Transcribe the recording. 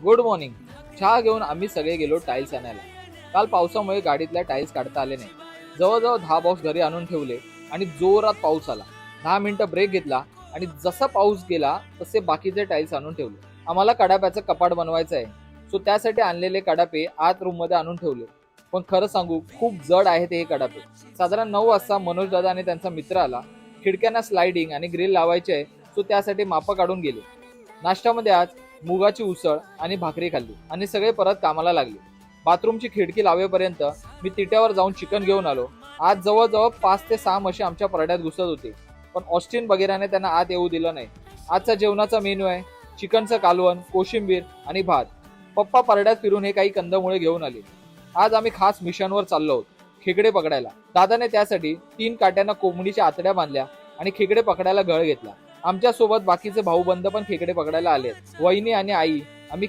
Good morning. चहा घेऊन आम्ही सगळे गेलो टाईल्स आणायला. काल पावसामुळे गाडीतल्या टाईल्स काढता आले नाही. जवळजवळ 10 बॉक्स घरी आणून ठेवले आणि जोरात पाऊस आला. 10 मिनिटं ब्रेक घेतला आणि जसा पाऊस गेला तसे बाकीचे टाईल्स आणून ठेवले. आम्हाला कडाप्याचं कपाट बनवायचं आहे, सो त्यासाठी आणलेले कडापे आत रूम मध्ये आणून ठेवले. पण खरं सांगू, खूप जड आहेत हे कडापे. साधारण 9 वाजता मनोज दादा आणि त्यांचा मित्र आला. खिडक्यांना स्लायडिंग आणि ग्रिल लावायचे आहे, सो त्यासाठी मापं काढून गेले. नाश्त्यामध्ये आज मुगाची उसळ आणि भाकरी खाल्ली आणि सगळे परत कामाला लागले. बाथरूमची खिडकी लावेपर्यंत मी तिट्यावर जाऊन चिकन घेऊन आलो. आज जवळजवळ 5 ते 6 म्हशी आमच्या परड्यात घुसत होते, पण ऑस्टिन बगेराने त्यांना आत येऊ दिलं नाही. आजचा जेवणाचा मेन्यू आहे चिकनचं कालवण, कोशिंबीर आणि भात. पप्पा परड्यात फिरून हे काही कंदमुळे घेऊन आले. आज आम्ही खास मिशनवर चाललो आहोत, खेकडे पकडायला. दादाने त्यासाठी 3 काट्यांना कोंबडीच्या आतड्या बांधल्या आणि खेकडे पकडायला गळ घेतला. आमच्या सोबत बाकीचे भाऊबंद पण खेकडे पकडायला आले. वहिनी आणि आई आम्ही